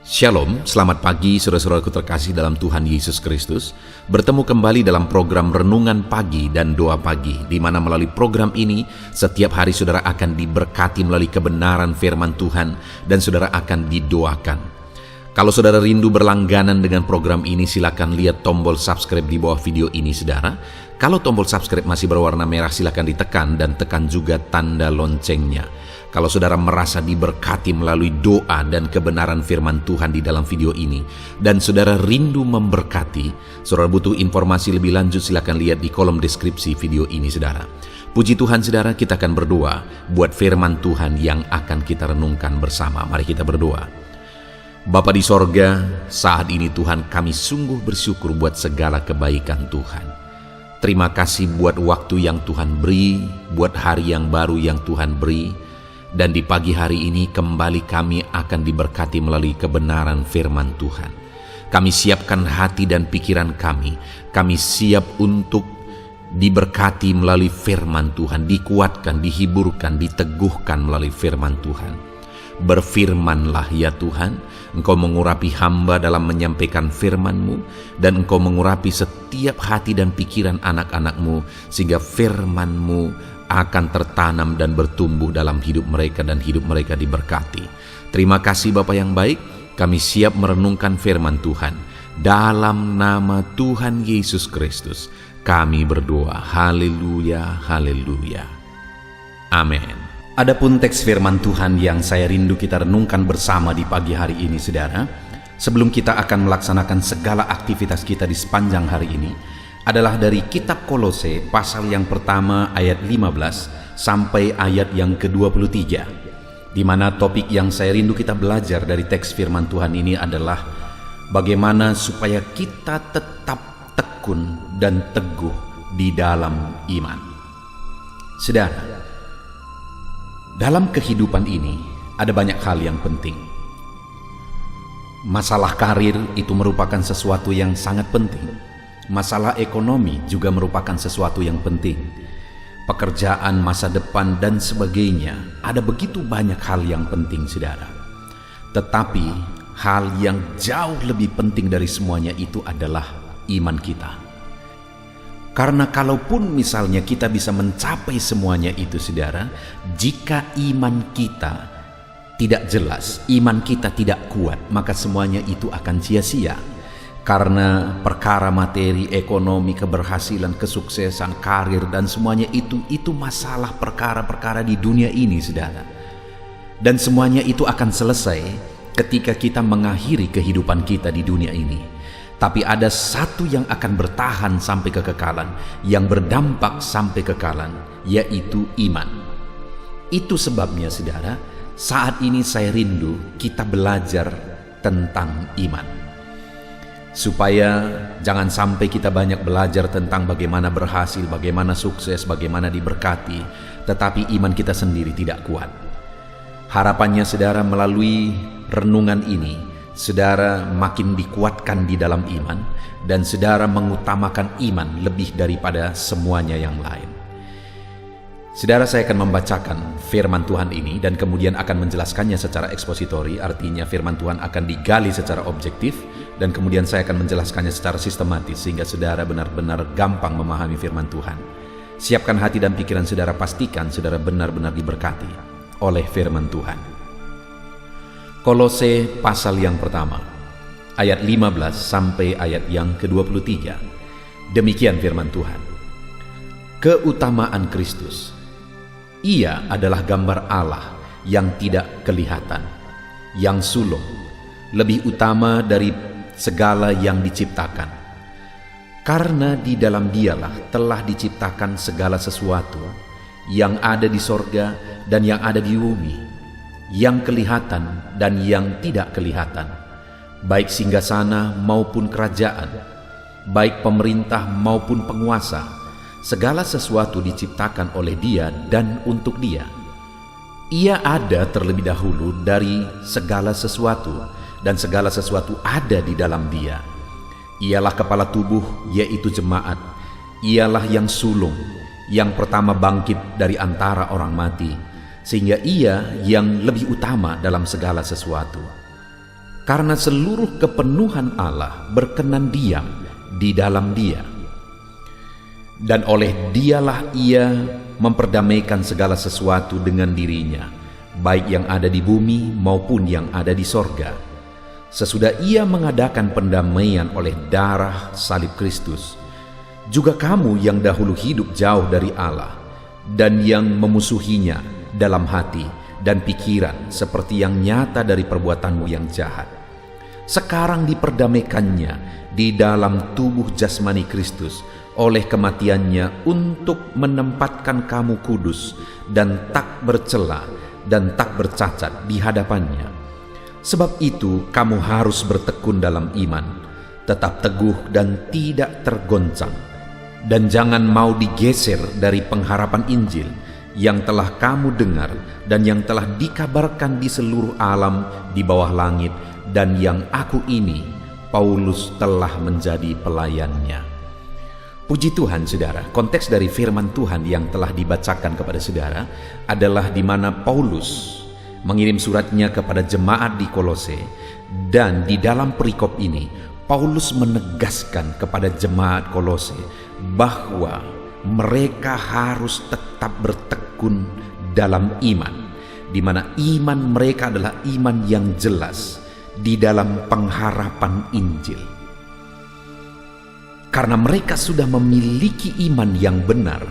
Shalom, selamat pagi saudara-saudaraku terkasih dalam Tuhan Yesus Kristus. Bertemu kembali dalam program Renungan Pagi dan Doa Pagi, di mana melalui program ini setiap hari saudara akan diberkati melalui kebenaran firman Tuhan dan saudara akan didoakan. Kalau saudara rindu berlangganan dengan program ini, silakan lihat tombol subscribe di bawah video ini saudara. Kalau tombol subscribe masih berwarna merah, silakan ditekan dan tekan juga tanda loncengnya. Kalau saudara merasa diberkati melalui doa dan kebenaran firman Tuhan di dalam video ini, dan saudara rindu memberkati, saudara butuh informasi lebih lanjut, silakan lihat di kolom deskripsi video ini saudara. Puji Tuhan saudara, kita akan berdoa buat firman Tuhan yang akan kita renungkan bersama. Mari kita berdoa. Bapa di sorga, saat ini Tuhan, kami sungguh bersyukur buat segala kebaikan Tuhan. Terima kasih buat waktu yang Tuhan beri, buat hari yang baru yang Tuhan beri. Dan di pagi hari ini kembali kami akan diberkati melalui kebenaran firman Tuhan. Kami siapkan hati dan pikiran kami. Kami siap untuk diberkati melalui firman Tuhan, dikuatkan, dihiburkan, diteguhkan melalui firman Tuhan. Berfirmanlah ya Tuhan, Engkau mengurapi hamba dalam menyampaikan firman-Mu, dan Engkau mengurapi setiap hati dan pikiran anak-anak-Mu, sehingga firman-Mu akan tertanam dan bertumbuh dalam hidup mereka dan hidup mereka diberkati. Terima kasih Bapa yang baik, kami siap merenungkan firman Tuhan. Dalam nama Tuhan Yesus Kristus, kami berdoa. Haleluya, haleluya. Amin. Adapun teks firman Tuhan yang saya rindu kita renungkan bersama di pagi hari ini saudara, sebelum kita akan melaksanakan segala aktivitas kita di sepanjang hari ini, adalah dari kitab Kolose pasal yang pertama ayat 15 sampai ayat yang ke-23, di mana topik yang saya rindu kita belajar dari teks firman Tuhan ini adalah bagaimana supaya kita tetap tekun dan teguh di dalam iman. Saudara, dalam kehidupan ini ada banyak hal yang penting. Masalah karir itu merupakan sesuatu yang sangat penting. Masalah ekonomi juga merupakan sesuatu yang penting. Pekerjaan, masa depan, dan sebagainya. Ada begitu banyak hal yang penting, saudara. Tetapi hal yang jauh lebih penting dari semuanya itu adalah iman kita. Karena kalaupun misalnya kita bisa mencapai semuanya itu, saudara, jika iman kita tidak jelas, iman kita tidak kuat, maka semuanya itu akan sia-sia. Karena perkara materi, ekonomi, keberhasilan, kesuksesan, karir, dan semuanya itu masalah perkara-perkara di dunia ini, saudara. Dan semuanya itu akan selesai ketika kita mengakhiri kehidupan kita di dunia ini. Tapi ada satu yang akan bertahan sampai kekekalan, yang berdampak sampai kekekalan, yaitu iman. Itu sebabnya, saudara, saat ini saya rindu kita belajar tentang iman. Supaya jangan sampai kita banyak belajar tentang bagaimana berhasil, bagaimana sukses, bagaimana diberkati, tetapi iman kita sendiri tidak kuat. Harapannya saudara, melalui renungan ini, saudara makin dikuatkan di dalam iman, dan saudara mengutamakan iman lebih daripada semuanya yang lain. Saudara, saya akan membacakan firman Tuhan ini dan kemudian akan menjelaskannya secara ekspositori, artinya firman Tuhan akan digali secara objektif, dan kemudian saya akan menjelaskannya secara sistematis sehingga saudara benar-benar gampang memahami firman Tuhan. Siapkan hati dan pikiran saudara, pastikan saudara benar-benar diberkati oleh firman Tuhan. Kolose pasal yang pertama, ayat 15 sampai ayat yang ke-23. Demikian firman Tuhan. Keutamaan Kristus. Ia adalah gambar Allah yang tidak kelihatan, yang sulung, lebih utama dari segala yang diciptakan. Karena di dalam Dialah telah diciptakan segala sesuatu yang ada di sorga dan yang ada di bumi, yang kelihatan dan yang tidak kelihatan, baik singgasana maupun kerajaan, baik pemerintah maupun penguasa. Segala sesuatu diciptakan oleh Dia dan untuk Dia. Ia ada terlebih dahulu dari segala sesuatu, dan segala sesuatu ada di dalam Dia. Ialah kepala tubuh, yaitu jemaat. Ialah yang sulung, yang pertama bangkit dari antara orang mati, sehingga Ia yang lebih utama dalam segala sesuatu. Karena seluruh kepenuhan Allah berkenan diam di dalam Dia. Dan oleh Dialah Ia memperdamaikan segala sesuatu dengan dirinya, baik yang ada di bumi maupun yang ada di sorga. Sesudah Ia mengadakan pendamaian oleh darah salib Kristus, juga kamu yang dahulu hidup jauh dari Allah dan yang memusuhinya dalam hati dan pikiran seperti yang nyata dari perbuatanmu yang jahat, sekarang diperdamaikannya di dalam tubuh jasmani Kristus oleh kematiannya untuk menempatkan kamu kudus dan tak bercela dan tak bercacat di hadapannya. Sebab itu kamu harus bertekun dalam iman, tetap teguh dan tidak tergoncang, dan jangan mau digeser dari pengharapan Injil yang telah kamu dengar dan yang telah dikabarkan di seluruh alam di bawah langit, dan yang aku ini, Paulus, telah menjadi pelayannya. Puji Tuhan, saudara. Konteks dari firman Tuhan yang telah dibacakan kepada saudara adalah di mana Paulus mengirim suratnya kepada jemaat di Kolose, dan di dalam perikop ini Paulus menegaskan kepada jemaat Kolose bahwa mereka harus tetap bertekun dalam iman, di mana iman mereka adalah iman yang jelas di dalam pengharapan Injil. Karena mereka sudah memiliki iman yang benar,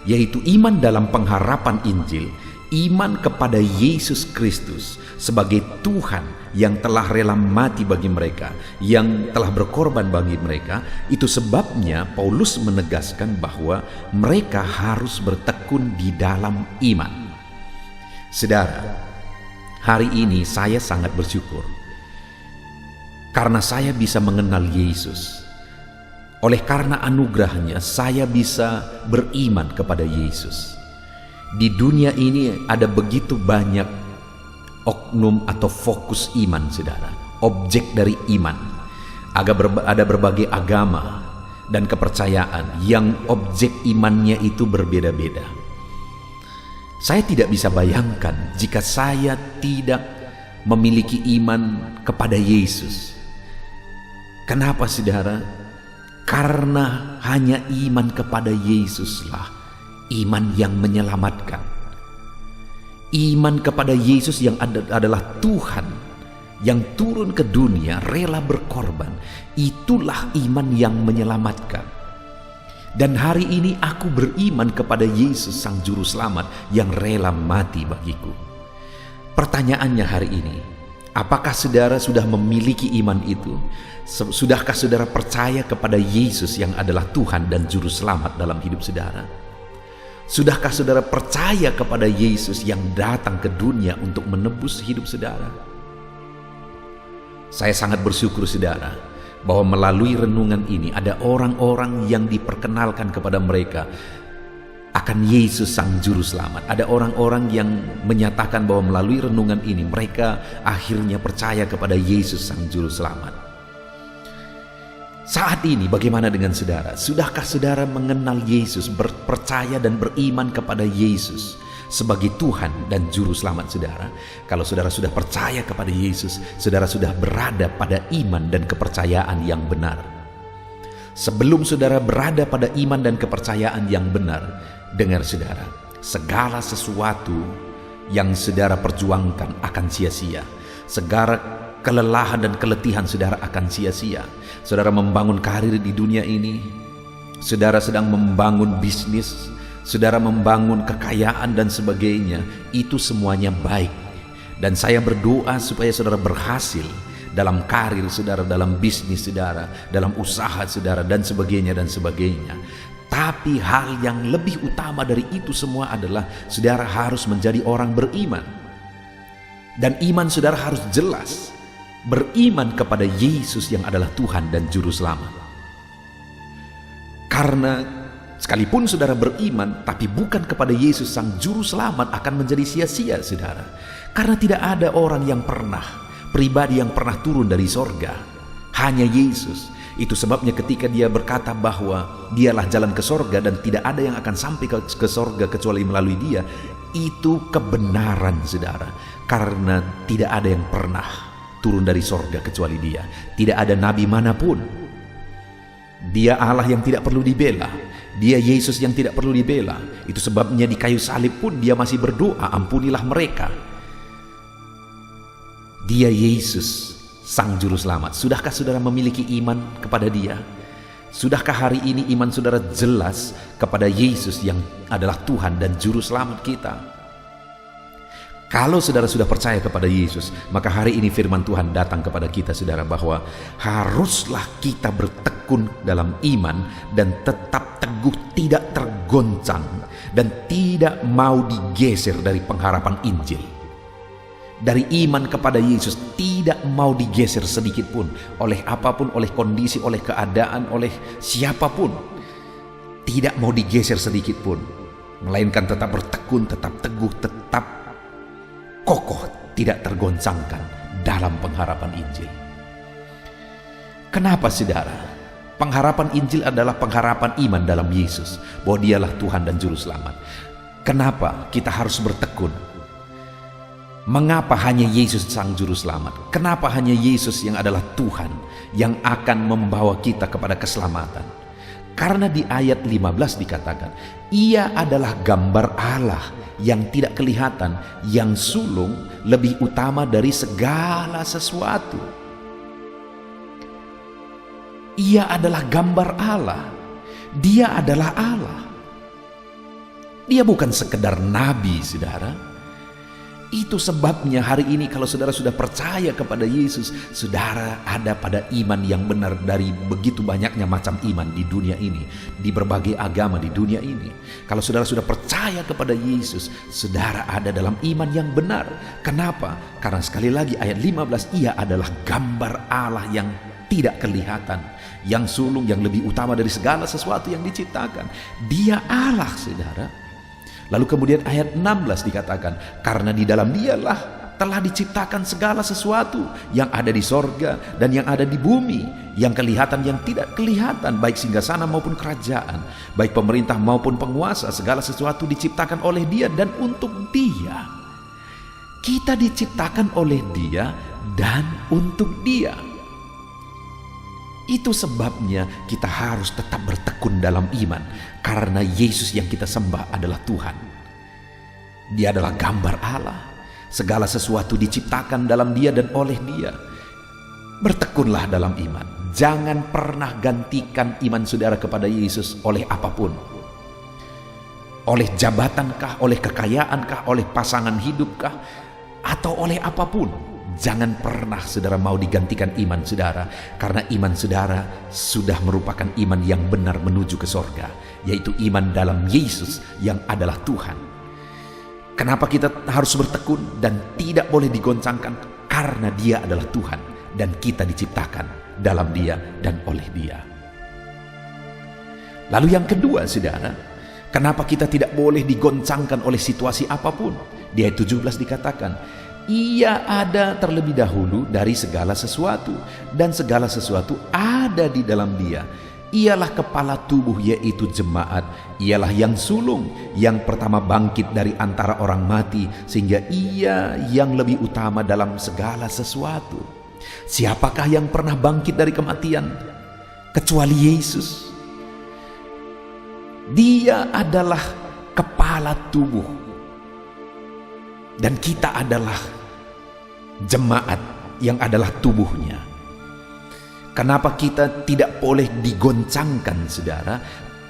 yaitu iman dalam pengharapan Injil, iman kepada Yesus Kristus sebagai Tuhan yang telah rela mati bagi mereka, yang telah berkorban bagi mereka. Itu sebabnya Paulus menegaskan bahwa mereka harus bertekun di dalam iman. Saudara, hari ini saya sangat bersyukur karena saya bisa mengenal Yesus. Oleh karena anugerahnya saya bisa beriman kepada Yesus. Di dunia ini ada begitu banyak oknum atau fokus iman, saudara, objek dari iman. Ada berbagai agama dan kepercayaan yang objek imannya itu berbeda-beda. Saya tidak bisa bayangkan jika saya tidak memiliki iman kepada Yesus. Kenapa, saudara? Karena hanya iman kepada Yesuslah iman yang menyelamatkan. Iman kepada Yesus yang adalah Tuhan yang turun ke dunia rela berkorban, itulah iman yang menyelamatkan. Dan hari ini aku beriman kepada Yesus Sang Juru Selamat yang rela mati bagiku. Pertanyaannya hari ini, apakah saudara sudah memiliki iman itu? Sudahkah saudara percaya kepada Yesus yang adalah Tuhan dan Juru Selamat dalam hidup saudara? Sudahkah saudara percaya kepada Yesus yang datang ke dunia untuk menebus hidup saudara? Saya sangat bersyukur, saudara, bahwa melalui renungan ini ada orang-orang yang diperkenalkan kepada mereka akan Yesus Sang Juru Selamat. Ada orang-orang yang menyatakan bahwa melalui renungan ini mereka akhirnya percaya kepada Yesus Sang Juru Selamat. Saat ini bagaimana dengan saudara? Sudahkah saudara mengenal Yesus, percaya dan beriman kepada Yesus sebagai Tuhan dan Juru Selamat saudara? Kalau saudara sudah percaya kepada Yesus, saudara sudah berada pada iman dan kepercayaan yang benar. Sebelum saudara berada pada iman dan kepercayaan yang benar, dengar saudara, segala sesuatu yang saudara perjuangkan akan sia-sia. Segala kelelahan dan keletihan saudara akan sia-sia. Saudara membangun karir di dunia ini, saudara sedang membangun bisnis, saudara membangun kekayaan dan sebagainya, itu semuanya baik. Dan saya berdoa supaya saudara berhasil dalam karir saudara, dalam bisnis saudara, dalam usaha saudara, dan sebagainya dan sebagainya. Tapi hal yang lebih utama dari itu semua adalah saudara harus menjadi orang beriman. Dan iman saudara harus jelas, beriman kepada Yesus yang adalah Tuhan dan Juru Selamat. Karena sekalipun saudara beriman tapi bukan kepada Yesus Sang Juru Selamat, akan menjadi sia-sia, saudara. Karena tidak ada orang yang pernah, pribadi yang pernah turun dari sorga, hanya Yesus. Itu sebabnya ketika dia berkata bahwa dialah jalan ke sorga dan tidak ada yang akan sampai ke sorga kecuali melalui dia, itu kebenaran, saudara. Karena tidak ada yang pernah turun dari sorga kecuali Dia. Tidak ada nabi manapun. Dia Allah yang tidak perlu dibela. Dia Yesus yang tidak perlu dibela. Itu sebabnya di kayu salib pun Dia masih berdoa, ampunilah mereka. Dia Yesus, Sang Juru Selamat. Sudahkah saudara memiliki iman kepada Dia? Sudahkah hari ini iman saudara jelas kepada Yesus yang adalah Tuhan dan Juru Selamat kita? Kalau saudara sudah percaya kepada Yesus, maka hari ini firman Tuhan datang kepada kita saudara, bahwa haruslah kita bertekun dalam iman dan tetap teguh, tidak tergoncang dan tidak mau digeser dari pengharapan Injil. Dari iman kepada Yesus tidak mau digeser sedikit pun oleh apapun, oleh kondisi, oleh keadaan, oleh siapapun. Tidak mau digeser sedikit pun, melainkan tetap bertekun, tetap teguh, tetap kokoh, tidak tergoncangkan dalam pengharapan Injil. Kenapa saudara? Pengharapan Injil adalah pengharapan iman dalam Yesus, bahwa Dialah Tuhan dan Juru Selamat. Kenapa kita harus bertekun? Mengapa hanya Yesus Sang Juru Selamat? Kenapa hanya Yesus yang adalah Tuhan yang akan membawa kita kepada keselamatan? Karena di ayat 15 dikatakan, Ia adalah gambar Allah yang tidak kelihatan, yang sulung lebih utama dari segala sesuatu. Ia adalah gambar Allah. Dia adalah Allah. Dia bukan sekedar nabi, saudara. Itu sebabnya hari ini kalau saudara sudah percaya kepada Yesus, saudara ada pada iman yang benar dari begitu banyaknya macam iman di dunia ini, di berbagai agama di dunia ini. Kalau saudara sudah percaya kepada Yesus, saudara ada dalam iman yang benar. Kenapa? Karena sekali lagi ayat 15, Ia adalah gambar Allah yang tidak kelihatan, yang sulung, yang lebih utama dari segala sesuatu yang diciptakan. Dia Allah, saudara. Lalu kemudian ayat 16 dikatakan, karena di dalam Dialah telah diciptakan segala sesuatu yang ada di sorga dan yang ada di bumi, yang kelihatan, yang tidak kelihatan, baik singgasana maupun kerajaan, baik pemerintah maupun penguasa. Segala sesuatu diciptakan oleh Dia dan untuk Dia. Kita diciptakan oleh Dia dan untuk Dia. Itu sebabnya kita harus tetap bertekun dalam iman, karena Yesus yang kita sembah adalah Tuhan. Dia adalah gambar Allah. Segala sesuatu diciptakan dalam Dia dan oleh Dia. Bertekunlah dalam iman. Jangan pernah gantikan iman saudara kepada Yesus oleh apapun. Oleh jabatankah, oleh kekayaankah, oleh pasangan hidupkah, atau oleh apapun. Jangan pernah saudara mau digantikan iman saudara, karena iman saudara sudah merupakan iman yang benar menuju ke sorga, yaitu iman dalam Yesus yang adalah Tuhan. Kenapa kita harus bertekun dan tidak boleh digoncangkan? Karena Dia adalah Tuhan dan kita diciptakan dalam Dia dan oleh Dia. Lalu yang kedua saudara, kenapa kita tidak boleh digoncangkan oleh situasi apapun? Di ayat 17 dikatakan, Ia ada terlebih dahulu dari segala sesuatu, dan segala sesuatu ada di dalam Dia. Ialah kepala tubuh, yaitu jemaat. Ialah yang sulung, yang pertama bangkit dari antara orang mati, sehingga Ia yang lebih utama dalam segala sesuatu. Siapakah yang pernah bangkit dari kematian kecuali Yesus? Dia adalah kepala tubuh, dan kita adalah jemaat yang adalah tubuhnya. Kenapa kita tidak boleh digoncangkan saudara?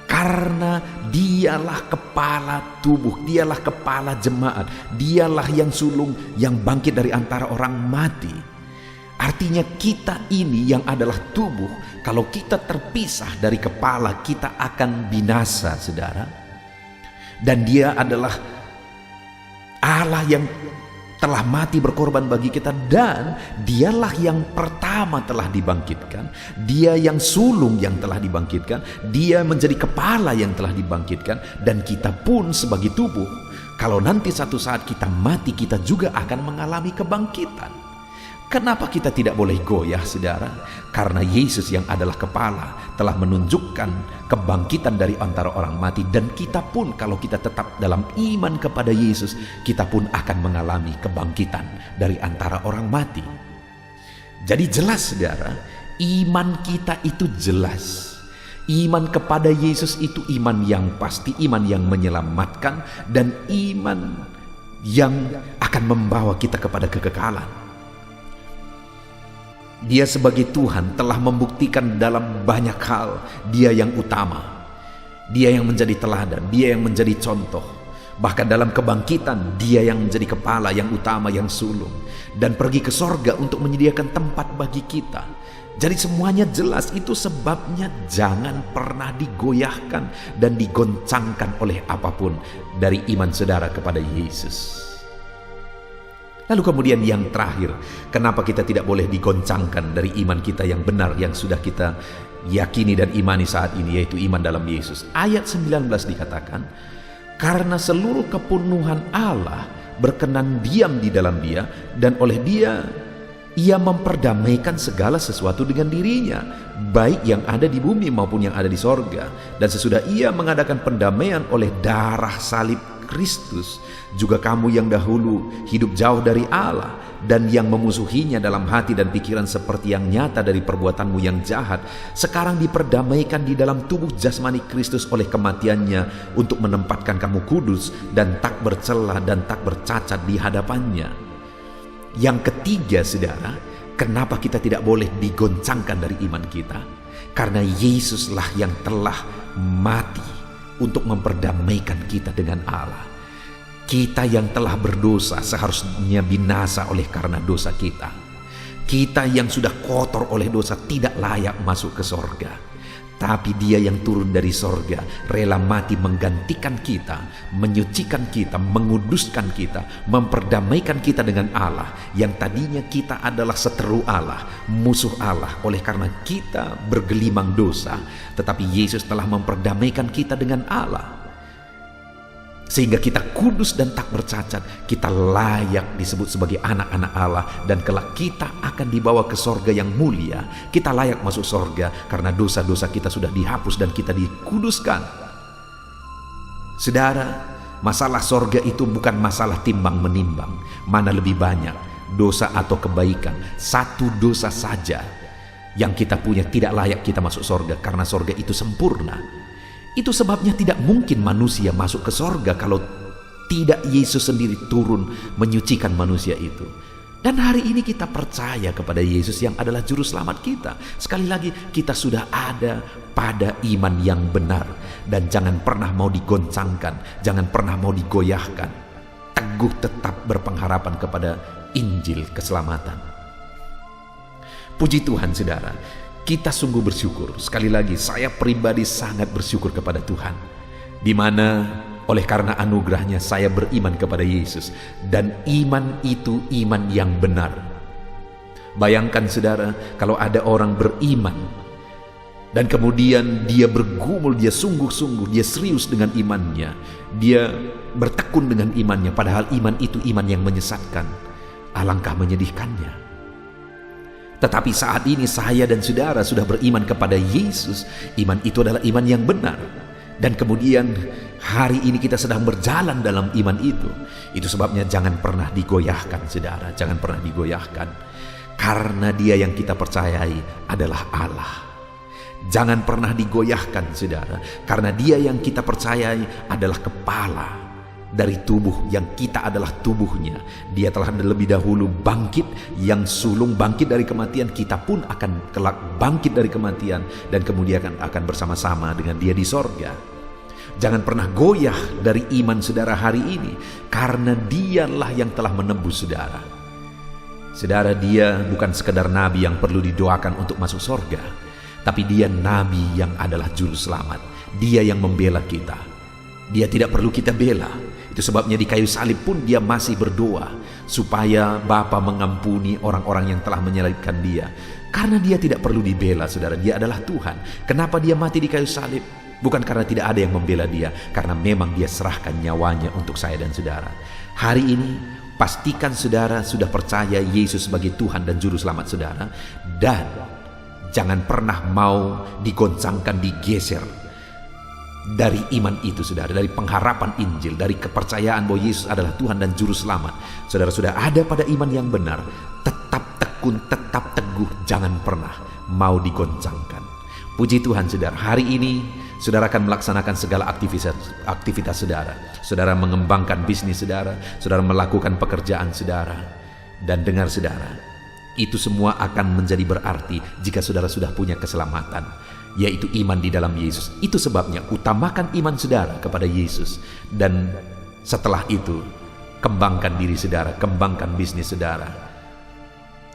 Karena Dialah kepala tubuh, Dialah kepala jemaat, Dialah yang sulung, yang bangkit dari antara orang mati. Artinya kita ini yang adalah tubuh, kalau kita terpisah dari kepala, kita akan binasa saudara. Dan Dia adalah Allah yang telah mati berkorban bagi kita, dan Dialah yang pertama telah dibangkitkan. Dia yang sulung yang telah dibangkitkan, Dia menjadi kepala yang telah dibangkitkan. Dan kita pun sebagai tubuh, kalau nanti satu saat kita mati, kita juga akan mengalami kebangkitan. Kenapa kita tidak boleh goyah saudara? Karena Yesus yang adalah kepala telah menunjukkan kebangkitan dari antara orang mati, dan kita pun kalau kita tetap dalam iman kepada Yesus, kita pun akan mengalami kebangkitan dari antara orang mati. Jadi jelas saudara, iman kita itu jelas. Iman kepada Yesus itu iman yang pasti, iman yang menyelamatkan, dan iman yang akan membawa kita kepada kekekalan. Dia sebagai Tuhan telah membuktikan dalam banyak hal Dia yang utama. Dia yang menjadi teladan, Dia yang menjadi contoh. Bahkan dalam kebangkitan, Dia yang menjadi kepala, yang utama, yang sulung. Dan pergi ke sorga untuk menyediakan tempat bagi kita. Jadi semuanya jelas, itu sebabnya jangan pernah digoyahkan dan digoncangkan oleh apapun dari iman saudara kepada Yesus. Lalu kemudian yang terakhir, kenapa kita tidak boleh digoncangkan dari iman kita yang benar, yang sudah kita yakini dan imani saat ini, yaitu iman dalam Yesus. Ayat 19 dikatakan, karena seluruh kepenuhan Allah berkenan diam di dalam Dia, dan oleh Dia Ia memperdamaikan segala sesuatu dengan dirinya, baik yang ada di bumi maupun yang ada di sorga. Dan sesudah Ia mengadakan pendamaian oleh darah salib Kristus, juga kamu yang dahulu hidup jauh dari Allah dan yang memusuhinya dalam hati dan pikiran seperti yang nyata dari perbuatanmu yang jahat, sekarang diperdamaikan di dalam tubuh jasmani Kristus oleh kematiannya, untuk menempatkan kamu kudus dan tak bercela dan tak bercacat di hadapannya. Yang ketiga saudara, kenapa kita tidak boleh digoncangkan dari iman kita? Karena Yesuslah yang telah mati untuk memperdamaikan kita dengan Allah. Kita yang telah berdosa seharusnya binasa oleh karena dosa kita. Kita yang sudah kotor oleh dosa tidak layak masuk ke sorga. Tapi Dia yang turun dari sorga rela mati menggantikan kita, menyucikan kita, menguduskan kita, memperdamaikan kita dengan Allah. Yang tadinya kita adalah seteru Allah, musuh Allah oleh karena kita bergelimang dosa. Tetapi Yesus telah memperdamaikan kita dengan Allah, sehingga kita kudus dan tak bercacat. Kita layak disebut sebagai anak-anak Allah, dan kelak kita akan dibawa ke sorga yang mulia. Kita layak masuk sorga karena dosa-dosa kita sudah dihapus dan kita dikuduskan. Saudara, masalah sorga itu bukan masalah timbang menimbang, mana lebih banyak, dosa atau kebaikan. Satu dosa saja yang kita punya tidak layak kita masuk sorga, karena sorga itu sempurna. Itu sebabnya tidak mungkin manusia masuk ke sorga kalau tidak Yesus sendiri turun menyucikan manusia itu. Dan hari ini kita percaya kepada Yesus yang adalah juru selamat kita. Sekali lagi, kita sudah ada pada iman yang benar. Dan jangan pernah mau digoncangkan, jangan pernah mau digoyahkan. Teguh tetap berpengharapan kepada Injil keselamatan. Puji Tuhan saudara, kita sungguh bersyukur. Sekali lagi, saya pribadi sangat bersyukur kepada Tuhan, di mana oleh karena anugerahnya saya beriman kepada Yesus, dan iman itu iman yang benar. Bayangkan saudara, kalau ada orang beriman dan kemudian dia bergumul, dia sungguh-sungguh, dia serius dengan imannya, dia bertekun dengan imannya, padahal iman itu iman yang menyesatkan. Alangkah menyedihkannya. Tetapi saat ini saya dan saudara sudah beriman kepada Yesus. Iman itu adalah iman yang benar. Dan kemudian hari ini kita sedang berjalan dalam iman itu. Itu sebabnya jangan pernah digoyahkan saudara. Jangan pernah digoyahkan. Karena Dia yang kita percayai adalah Allah. Jangan pernah digoyahkan saudara. Karena Dia yang kita percayai adalah kepala dari tubuh yang kita adalah tubuhnya. Dia telah lebih dahulu bangkit, yang sulung bangkit dari kematian, kita pun akan kelak bangkit dari kematian dan kemudian akan bersama-sama dengan Dia di sorga. Jangan pernah goyah dari iman saudara hari ini, karena Dialah yang telah menembus saudara. Saudara, Dia bukan sekedar nabi yang perlu didoakan untuk masuk sorga, tapi Dia nabi yang adalah juru selamat. Dia yang membela kita. Dia tidak perlu kita bela. Itu sebabnya di kayu salib pun Dia masih berdoa supaya Bapa mengampuni orang-orang yang telah menyalibkan Dia. Karena Dia tidak perlu dibela saudara, Dia adalah Tuhan. Kenapa Dia mati di kayu salib? Bukan karena tidak ada yang membela Dia, karena memang Dia serahkan nyawanya untuk saya dan saudara. Hari ini pastikan saudara sudah percaya Yesus sebagai Tuhan dan Juru Selamat saudara. Dan jangan pernah mau digoncangkan, digeser dari iman itu saudara, dari pengharapan Injil, dari kepercayaan bahwa Yesus adalah Tuhan dan Juru Selamat. Saudara sudah ada pada iman yang benar, tetap tekun tekun, tetap teguh, jangan pernah mau digoncangkan. Puji Tuhan saudara, hari ini saudara akan melaksanakan segala aktivitas saudara. Saudara mengembangkan bisnis saudara, saudara melakukan pekerjaan saudara. Dan dengar saudara, itu semua akan menjadi berarti jika saudara sudah punya keselamatan, yaitu iman di dalam Yesus. Itu sebabnya utamakan iman saudara kepada Yesus. Dan setelah itu, kembangkan diri saudara, kembangkan bisnis saudara.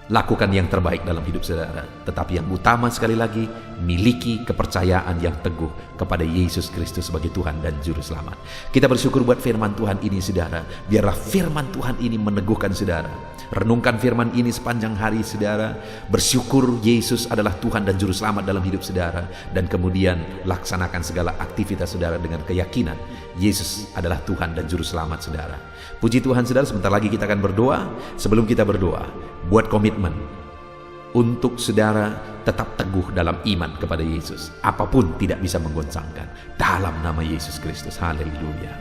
Lakukan yang terbaik dalam hidup saudara. Tetapi yang utama sekali lagi, miliki kepercayaan yang teguh kepada Yesus Kristus sebagai Tuhan dan Juru Selamat. Kita bersyukur buat firman Tuhan ini saudara. Biarlah firman Tuhan ini meneguhkan saudara. Renungkan firman ini sepanjang hari saudara. Bersyukur Yesus adalah Tuhan dan Juru Selamat dalam hidup saudara. Dan kemudian laksanakan segala aktivitas saudara dengan keyakinan Yesus adalah Tuhan dan Juru Selamat saudara. Puji Tuhan saudara, sebentar lagi kita akan berdoa. Sebelum kita berdoa, buat komitmen untuk saudara tetap teguh dalam iman kepada Yesus. Apapun tidak bisa menggoncangkan. Dalam nama Yesus Kristus. Haleluya.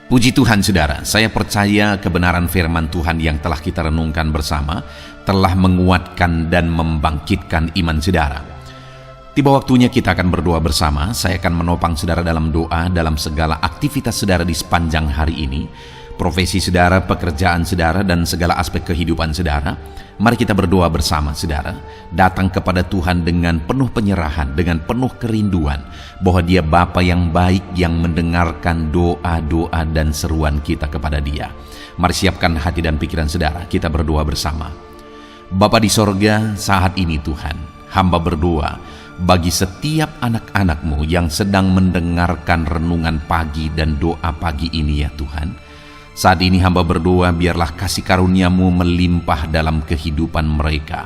Puji Tuhan saudara, saya percaya kebenaran firman Tuhan yang telah kita renungkan bersama telah menguatkan dan membangkitkan iman saudara. Tiba waktunya kita akan berdoa bersama. Saya akan menopang saudara dalam doa dalam segala aktivitas saudara di sepanjang hari ini. Profesi saudara, pekerjaan saudara, dan segala aspek kehidupan saudara. Mari kita berdoa bersama saudara. Datang kepada Tuhan dengan penuh penyerahan, dengan penuh kerinduan bahwa Dia Bapa yang baik yang mendengarkan doa-doa dan seruan kita kepada Dia. Mari siapkan hati dan pikiran saudara. Kita berdoa bersama. Bapa di sorga, saat ini Tuhan, hamba berdoa bagi setiap anak-anak-Mu yang sedang mendengarkan renungan pagi dan doa pagi ini ya Tuhan. Saat ini hamba berdoa biarlah kasih karunia-Mu melimpah dalam kehidupan mereka.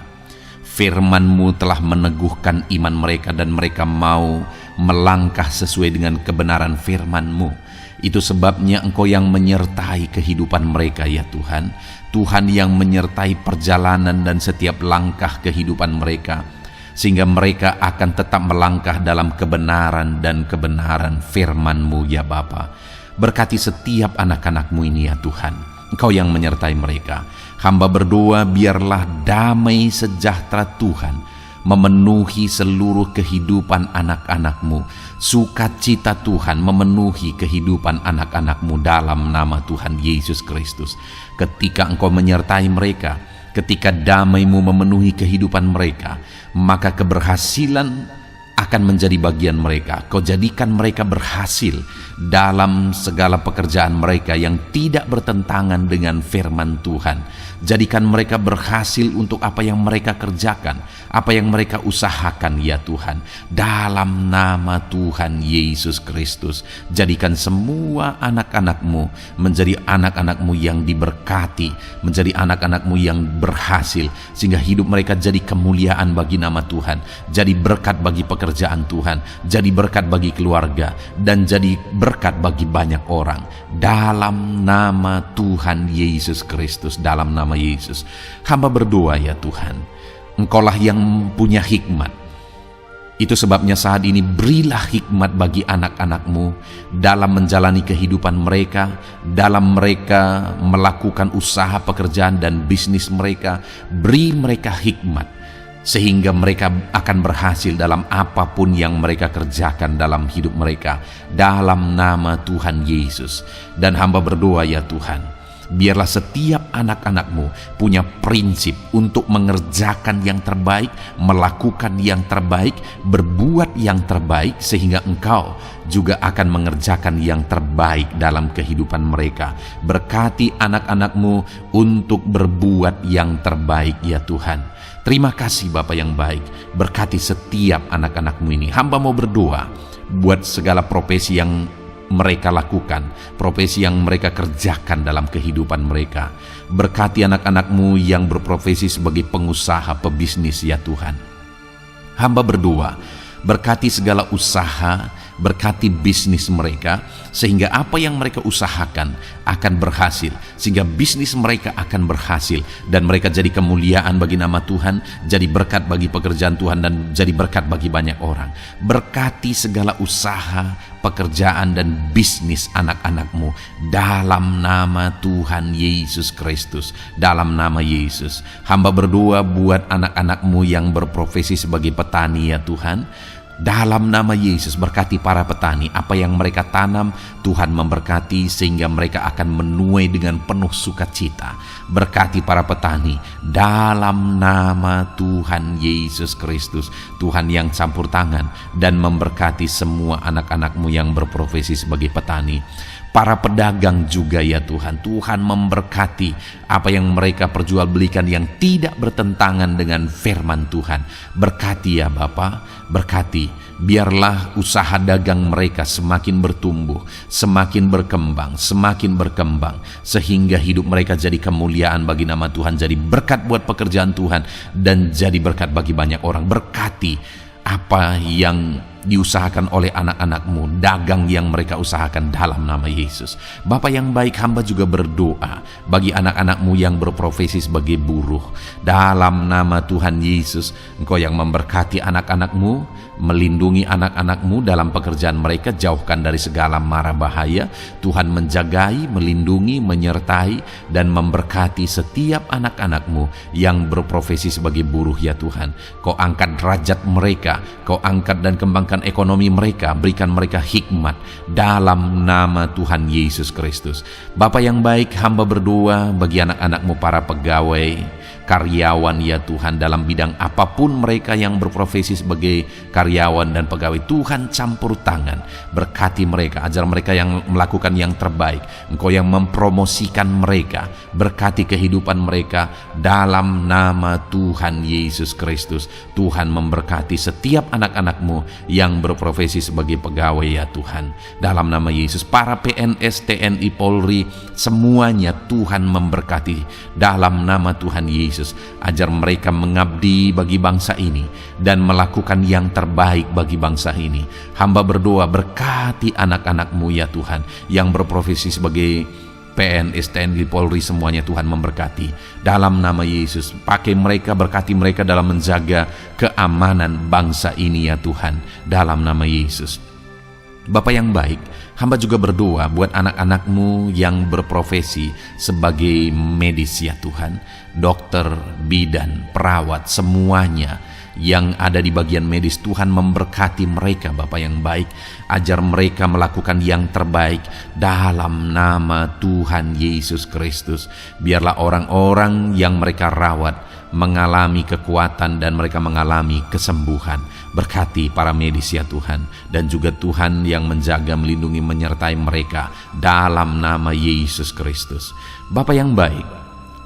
Firman-Mu telah meneguhkan iman mereka dan mereka mau melangkah sesuai dengan kebenaran firman-Mu. Itu sebabnya Engkau yang menyertai kehidupan mereka ya Tuhan. Tuhan yang menyertai perjalanan dan setiap langkah kehidupan mereka. Sehingga mereka akan tetap melangkah dalam kebenaran dan kebenaran firman-Mu ya Bapa. Berkati setiap anak-anak-Mu ini ya Tuhan. Engkau yang menyertai mereka. Hamba berdoa biarlah damai sejahtera Tuhan memenuhi seluruh kehidupan anak-anak-Mu. Sukacita Tuhan memenuhi kehidupan anak-anak-Mu dalam nama Tuhan Yesus Kristus. Ketika Engkau menyertai mereka, ketika damai-Mu memenuhi kehidupan mereka, maka keberhasilan akan menjadi bagian mereka. Kau jadikan mereka berhasil dalam segala pekerjaan mereka yang tidak bertentangan dengan firman Tuhan. Jadikan mereka berhasil untuk apa yang mereka kerjakan, apa yang mereka usahakan ya Tuhan. Dalam nama Tuhan Yesus Kristus, jadikan semua anak-anak-Mu menjadi anak-anak-Mu yang diberkati, menjadi anak-anak-Mu yang berhasil, sehingga hidup mereka jadi kemuliaan bagi nama Tuhan, jadi berkat bagi pekerjaan Tuhan, jadi berkat bagi keluarga, dan jadi berkat bagi banyak orang. Dalam nama Tuhan Yesus Kristus, dalam nama Yesus, hamba berdoa ya Tuhan, Engkaulah yang punya hikmat. Itu sebabnya saat ini berilah hikmat bagi anak-anak-Mu dalam menjalani kehidupan mereka, dalam mereka melakukan usaha pekerjaan dan bisnis mereka. Beri mereka hikmat sehingga mereka akan berhasil dalam apapun yang mereka kerjakan dalam hidup mereka, dalam nama Tuhan Yesus. Dan hamba berdoa ya Tuhan, biarlah setiap anak-anak-Mu punya prinsip untuk mengerjakan yang terbaik, melakukan yang terbaik, berbuat yang terbaik, sehingga Engkau juga akan mengerjakan yang terbaik dalam kehidupan mereka. Berkati anak-anak-Mu untuk berbuat yang terbaik ya Tuhan. Terima kasih Bapa yang baik. Berkati setiap anak-anak-Mu ini. Hamba mau berdoa buat segala profesi yang mereka lakukan, profesi yang mereka kerjakan dalam kehidupan mereka. Berkati anak-anak-Mu yang berprofesi sebagai pengusaha, pebisnis ya Tuhan. Hamba berdoa, berkati segala usaha, berkati bisnis mereka, sehingga apa yang mereka usahakan akan berhasil, sehingga bisnis mereka akan berhasil, dan mereka jadi kemuliaan bagi nama Tuhan, jadi berkat bagi pekerjaan Tuhan, dan jadi berkat bagi banyak orang. Berkati segala usaha, pekerjaan, dan bisnis anak-anakmu dalam nama Tuhan Yesus Kristus. Dalam nama Yesus, hamba berdoa buat anak-anakmu yang berprofesi sebagai petani ya Tuhan. Dalam nama Yesus, berkati para petani. Apa yang mereka tanam, Tuhan memberkati sehingga mereka akan menuai dengan penuh sukacita. Berkati para petani dalam nama Tuhan Yesus Kristus. Tuhan yang campur tangan dan memberkati semua anak-anakmu yang berprofesi sebagai petani. Para pedagang juga ya Tuhan, Tuhan memberkati apa yang mereka perjualbelikan yang tidak bertentangan dengan firman Tuhan. Berkati ya Bapa, berkati, biarlah usaha dagang mereka semakin bertumbuh, semakin berkembang, sehingga hidup mereka jadi kemuliaan bagi nama Tuhan, jadi berkat buat pekerjaan Tuhan, dan jadi berkat bagi banyak orang. Berkati apa yang diusahakan oleh anak-anakmu, dagang yang mereka usahakan dalam nama Yesus. Bapa yang baik, hamba juga berdoa bagi anak-anakmu yang berprofesi sebagai buruh. Dalam nama Tuhan Yesus, Engkau yang memberkati anak-anakmu, melindungi anak-anakmu dalam pekerjaan mereka, jauhkan dari segala mara bahaya. Tuhan menjagai, melindungi, menyertai, dan memberkati setiap anak-anakmu yang berprofesi sebagai buruh ya Tuhan. Kau angkat derajat mereka, Kau angkat dan kembangkan ekonomi mereka, berikan mereka hikmat dalam nama Tuhan Yesus Kristus. Bapa yang baik, hamba berdoa bagi anak-anakmu para pegawai, karyawan ya Tuhan, dalam bidang apapun mereka yang berprofesi sebagai karyawan dan pegawai. Tuhan campur tangan, berkati mereka, ajar mereka yang melakukan yang terbaik. Engkau yang mempromosikan mereka, berkati kehidupan mereka dalam nama Tuhan Yesus Kristus. Tuhan memberkati setiap anak-anakmu yang berprofesi sebagai pegawai ya Tuhan, dalam nama Yesus. Para PNS, TNI, Polri, semuanya Tuhan memberkati dalam nama Tuhan Yesus. Ajar mereka mengabdi bagi bangsa ini dan melakukan yang terbaik bagi bangsa ini. Hamba berdoa, berkati anak-anakmu ya Tuhan yang berprofesi sebagai PNS, TNI, Polri, semuanya Tuhan memberkati dalam nama Yesus. Pakai mereka, berkati mereka dalam menjaga keamanan bangsa ini ya Tuhan, dalam nama Yesus. Bapa yang baik, hamba juga berdoa buat anak-anakmu yang berprofesi sebagai medis ya Tuhan, dokter, bidan, perawat, semuanya yang ada di bagian medis. Tuhan memberkati mereka Bapa yang baik, ajar mereka melakukan yang terbaik dalam nama Tuhan Yesus Kristus. Biarlah orang-orang yang mereka rawat mengalami kekuatan dan mereka mengalami kesembuhan. Berkati para medis ya Tuhan, dan juga Tuhan yang menjaga, melindungi, menyertai mereka dalam nama Yesus Kristus. Bapa yang baik,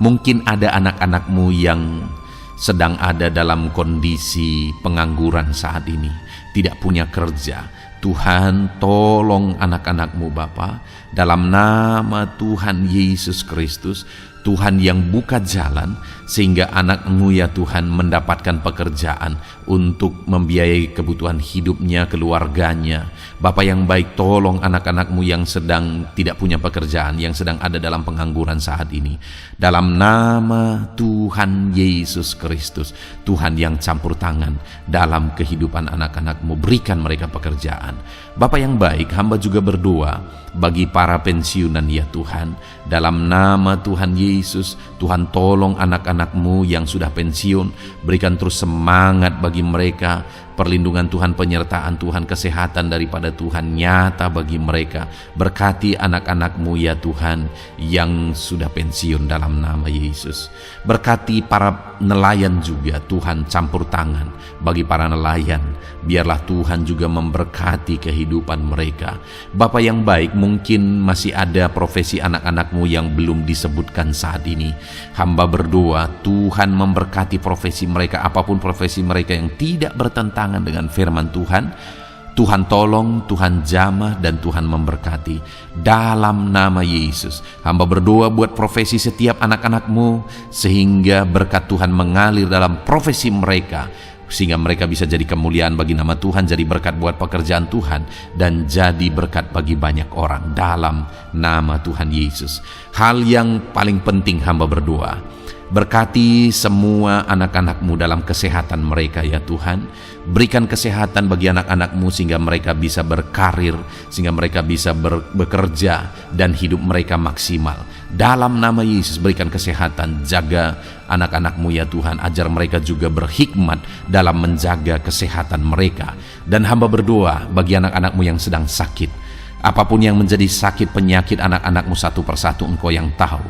mungkin ada anak-anakmu yang sedang ada dalam kondisi pengangguran saat ini, tidak punya kerja. Tuhan, tolong anak-anakmu Bapa, dalam nama Tuhan Yesus Kristus. Tuhan yang buka jalan sehingga anakmu ya Tuhan mendapatkan pekerjaan untuk membiayai kebutuhan hidupnya, keluarganya. Bapa yang baik, tolong anak-anakmu yang sedang tidak punya pekerjaan, yang sedang ada dalam pengangguran saat ini. Dalam nama Tuhan Yesus Kristus, Tuhan yang campur tangan dalam kehidupan anak-anakmu, berikan mereka pekerjaan. Bapa yang baik, hamba juga berdoa bagi para pensiunan ya Tuhan, dalam nama Tuhan Yesus. Tuhan tolong anak-anakmu yang sudah pensiun, berikan terus semangat bagi mereka, perlindungan Tuhan, penyertaan Tuhan, kesehatan daripada Tuhan nyata bagi mereka. Berkati anak-anakmu ya Tuhan yang sudah pensiun dalam nama Yesus. Berkati para nelayan juga, Tuhan campur tangan bagi para nelayan. Biarlah Tuhan juga memberkati kehidupan mereka. Bapa yang baik, mungkin masih ada profesi anak-anakmu yang belum disebutkan saat ini. Hamba berdoa Tuhan memberkati profesi mereka, apapun profesi mereka yang tidak bertentangan dengan firman Tuhan. Tuhan tolong, Tuhan jamah, dan Tuhan memberkati dalam nama Yesus. Hamba berdoa buat profesi setiap anak-anakmu, sehingga berkat Tuhan mengalir dalam profesi mereka sehingga mereka bisa jadi kemuliaan bagi nama Tuhan, jadi berkat buat pekerjaan Tuhan, dan jadi berkat bagi banyak orang dalam nama Tuhan Yesus. Hal yang paling penting hamba berdoa, berkati semua anak-anak-Mu dalam kesehatan mereka ya Tuhan. Berikan kesehatan bagi anak-anak-Mu sehingga mereka bisa berkarir, sehingga mereka bisa bekerja dan hidup mereka maksimal. Dalam nama Yesus berikan kesehatan, jaga anak-anak-Mu ya Tuhan, ajar mereka juga berhikmat dalam menjaga kesehatan mereka. Dan hamba berdoa bagi anak-anak-Mu yang sedang sakit, apapun yang menjadi sakit penyakit anak-anak-Mu satu persatu Engkau yang tahu.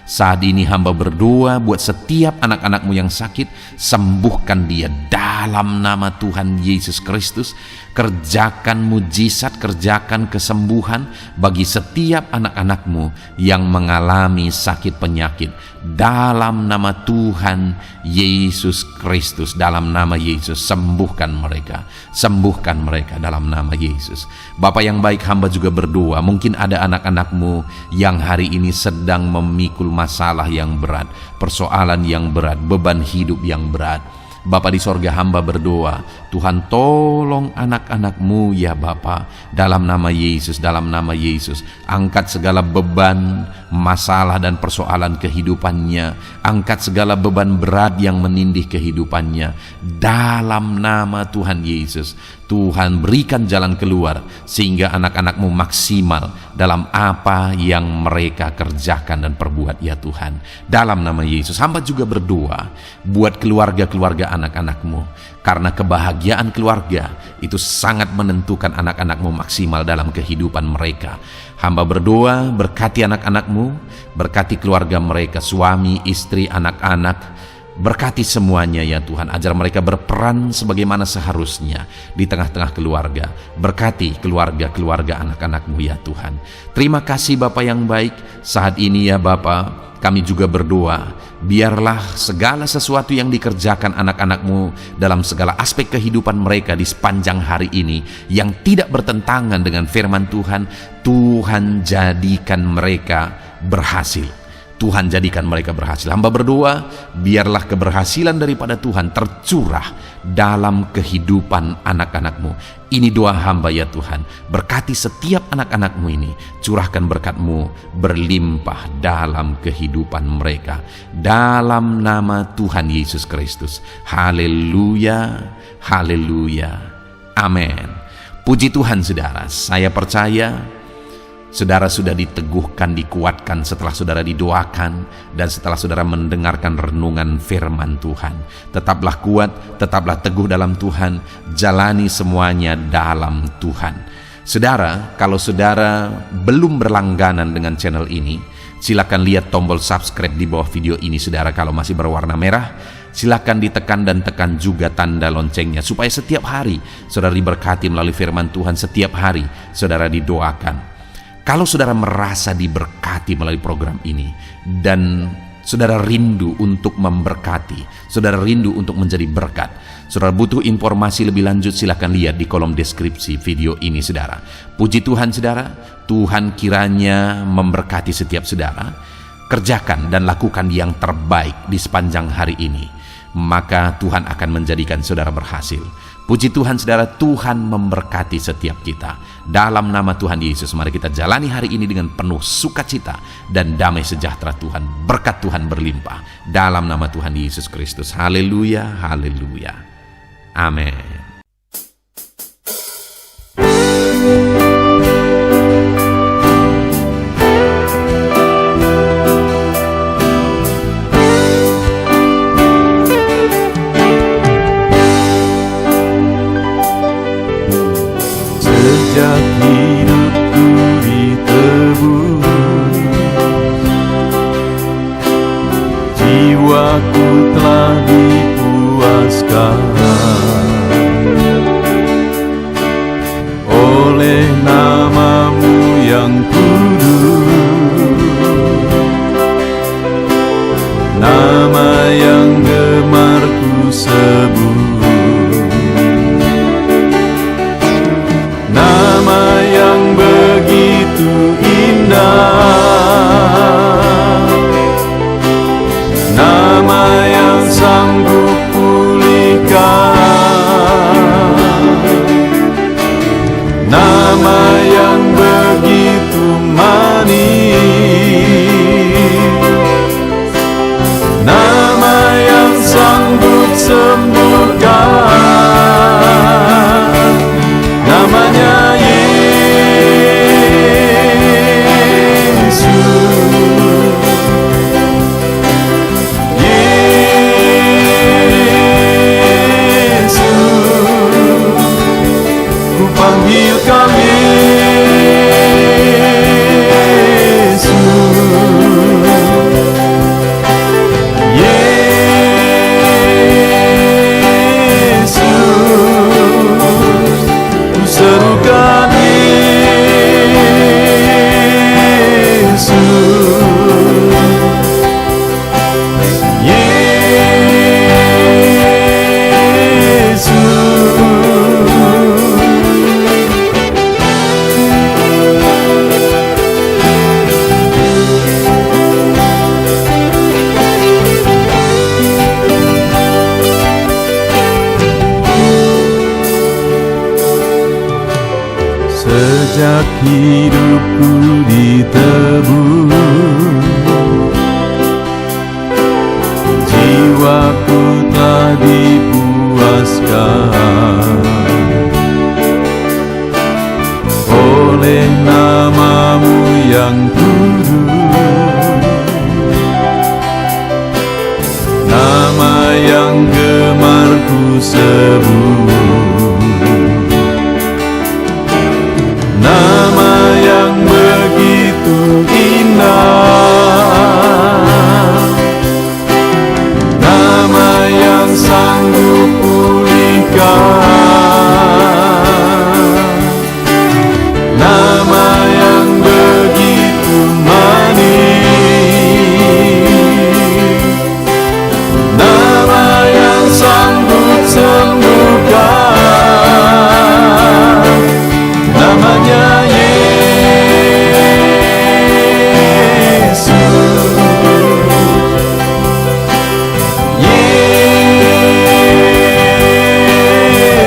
Saat ini hamba berdoa buat setiap anak-anak-Mu yang sakit, sembuhkan dia dalam nama Tuhan Yesus Kristus. Kerjakan mujizat, kerjakan kesembuhan bagi setiap anak-anak-Mu yang mengalami sakit penyakit dalam nama Tuhan Yesus Kristus. Dalam nama Yesus sembuhkan mereka dalam nama Yesus. Bapa yang baik, hamba juga berdoa, mungkin ada anak-anak-Mu yang hari ini sedang memikul masalah yang berat, persoalan yang berat, beban hidup yang berat. Bapa di sorga, hamba berdoa, Tuhan tolong anak-anak-Mu ya Bapa, dalam nama Yesus, dalam nama Yesus. Angkat segala beban, masalah dan persoalan kehidupannya, angkat segala beban berat yang menindih kehidupannya dalam nama Tuhan Yesus. Tuhan berikan jalan keluar sehingga anak-anak-Mu maksimal dalam apa yang mereka kerjakan dan perbuat ya Tuhan. Dalam nama Yesus, hamba juga berdoa buat keluarga-keluarga anak-anak-Mu, karena kebahagiaan keluarga itu sangat menentukan anak-anak-Mu maksimal dalam kehidupan mereka. Hamba berdoa, berkati anak-anak-Mu, berkati keluarga mereka, suami, istri, anak-anak, berkati semuanya ya Tuhan, ajar mereka berperan sebagaimana seharusnya di tengah-tengah keluarga. Berkati keluarga-keluarga anak-anak-Mu ya Tuhan. Terima kasih Bapa yang baik. Saat ini ya Bapa, kami juga berdoa, biarlah segala sesuatu yang dikerjakan anak-anak-Mu dalam segala aspek kehidupan mereka di sepanjang hari ini yang tidak bertentangan dengan firman Tuhan, Tuhan jadikan mereka berhasil. Tuhan jadikan mereka berhasil. Hamba berdoa, biarlah keberhasilan daripada Tuhan tercurah dalam kehidupan anak-anak-Mu. Ini doa hamba ya Tuhan. Berkati setiap anak-anak-Mu ini. Curahkan berkat-Mu berlimpah dalam kehidupan mereka. Dalam nama Tuhan Yesus Kristus. Haleluya, haleluya, amin. Puji Tuhan saudara, saya percaya saudara sudah diteguhkan, dikuatkan setelah saudara didoakan dan setelah saudara mendengarkan renungan firman Tuhan. Tetaplah kuat, tetaplah teguh dalam Tuhan, jalani semuanya dalam Tuhan. Saudara, kalau saudara belum berlangganan dengan channel ini, silakan lihat tombol subscribe di bawah video ini. Saudara, kalau masih berwarna merah, silakan ditekan dan tekan juga tanda loncengnya supaya setiap hari saudara diberkati melalui firman Tuhan. Setiap hari saudara didoakan. Kalau saudara merasa diberkati melalui program ini dan saudara rindu untuk memberkati, saudara rindu untuk menjadi berkat, saudara butuh informasi lebih lanjut, silakan lihat di kolom deskripsi video ini saudara. Puji Tuhan saudara, Tuhan kiranya memberkati setiap saudara. Kerjakan dan lakukan yang terbaik di sepanjang hari ini, maka Tuhan akan menjadikan saudara berhasil. Puji Tuhan saudara, Tuhan memberkati setiap kita. Dalam nama Tuhan Yesus, mari kita jalani hari ini dengan penuh sukacita dan damai sejahtera Tuhan. Berkat Tuhan berlimpah. Dalam nama Tuhan Yesus Kristus. Haleluya, haleluya. Amin. Sejak hidupku ditebus, jiwaku telah dipuaskan oleh nama-Mu yang kudus, nama yang gemar ku sebut. Nama yang begitu indah, nama yang sanggup pulihkan pajak hidupku ditebus, jiwaku telah dipuaskan oleh nama-Mu yang kudus, nama yang gemar ku sebut, nama yang begitu indah, nama yang sanggup pulihkan, nama yang begitu manis, nama yang sanggup sembuhkan, namanya Yesus.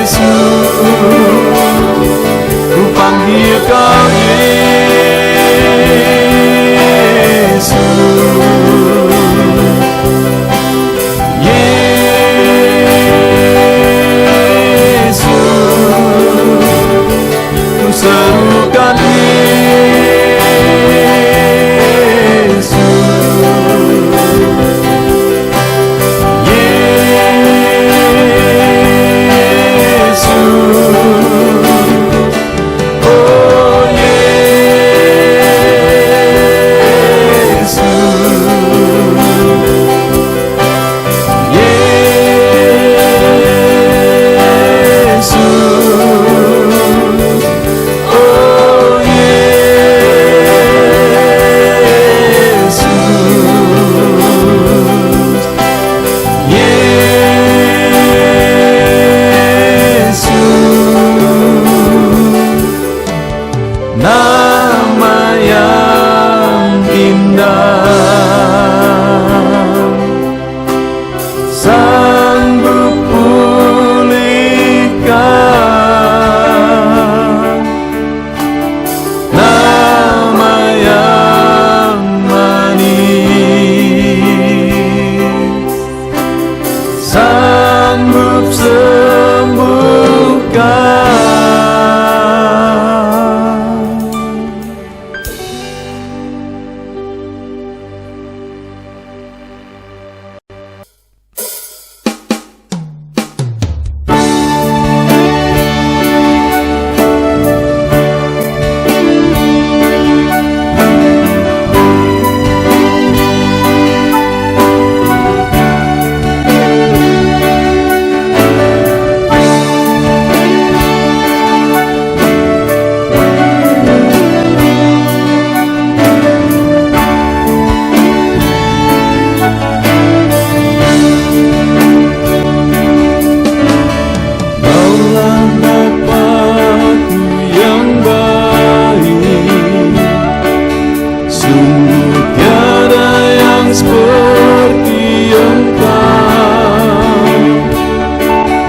Yesus, ku panggil Kau Yesus. Yesus, ku serukan Yesus. Yesus, oh Yesus. Yesus, oh Yesus. Nama yang indah, sanggup pulihkan, nama yang manis, sanggup sembuhkan.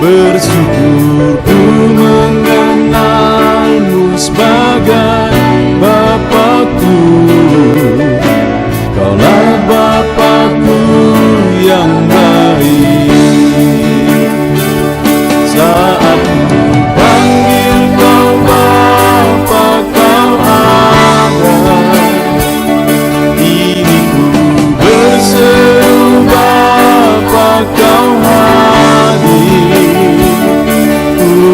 Bersyukur ku mengenalmu sebagai Bapakku. Kaulah Bapakku yang baik. Saat ku panggil Kau Bapa, Kau ada. Ini ku berseru Bapa, Kau hadir. Ku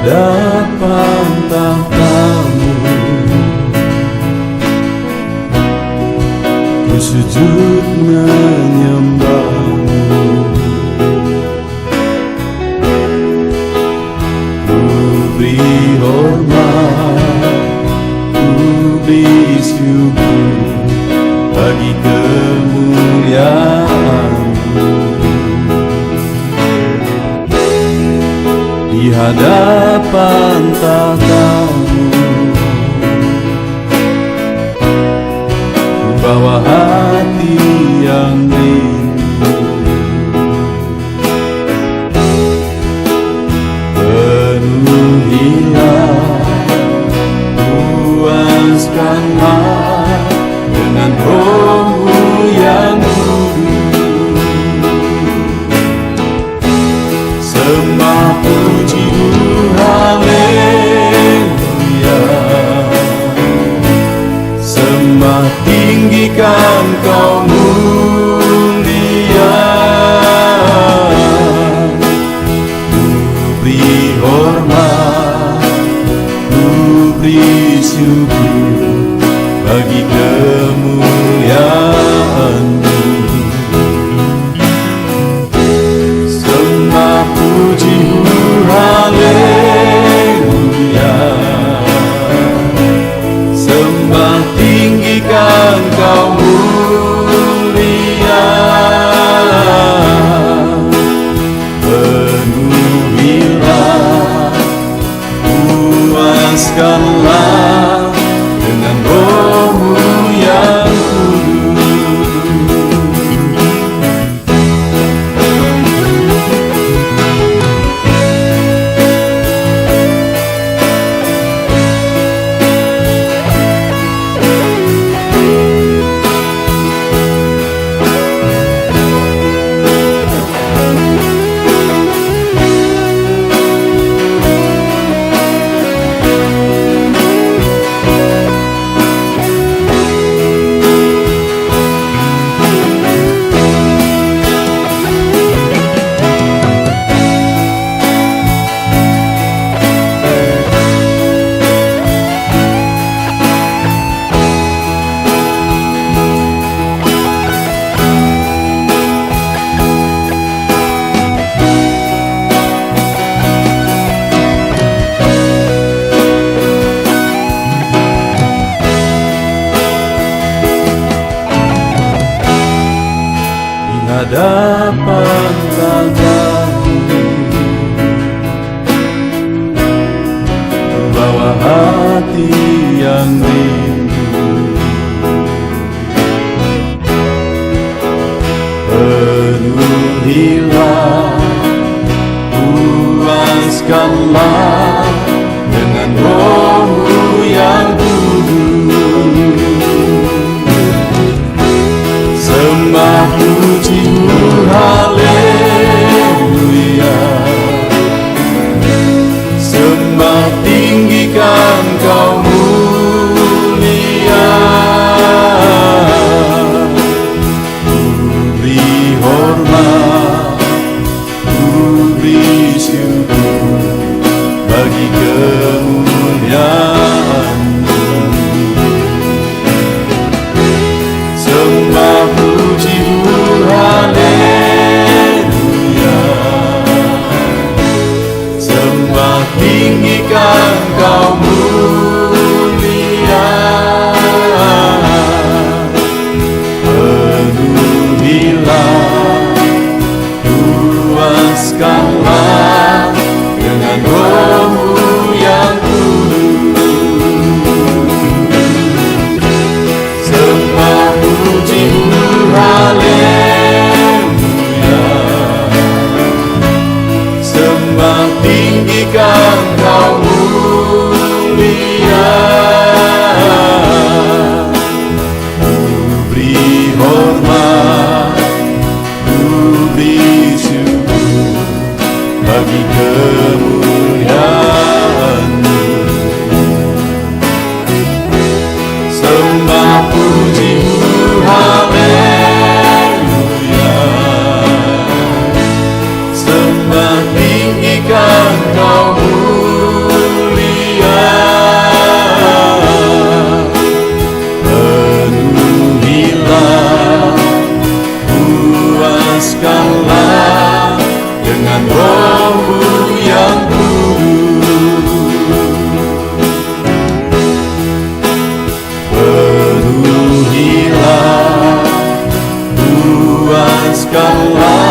hadapan tahta-Mu, ku sujud menyembah-Mu. Ku beri hormat, ku beri syukur bagi kemuliaan-Mu. Di hadapan tahta-Mu, ku bawa hati yang rindu. Penuhilah, puaskanlah dengan Roh-Mu yang kudus. Sembah puji-Mu, haleluya. Sembah tinggikan Kau mulia. Ku beri hormat, ku beri syukur bagi kemuliaan-Mu. Sembah puji-Mu, haleluya. Sembah tinggikan Kau mulia. Penuhilah, puaskanlah dengan Roh-Mu yang kudus. Hadapan tahta-Mu, bawa hati yang rindu. Penuhilah, puaskanlah dengan Roh-Mu yang kudus. Sembah puji-Mu, haleluya. Sembah tinggikan Kau mulia. pujikanlah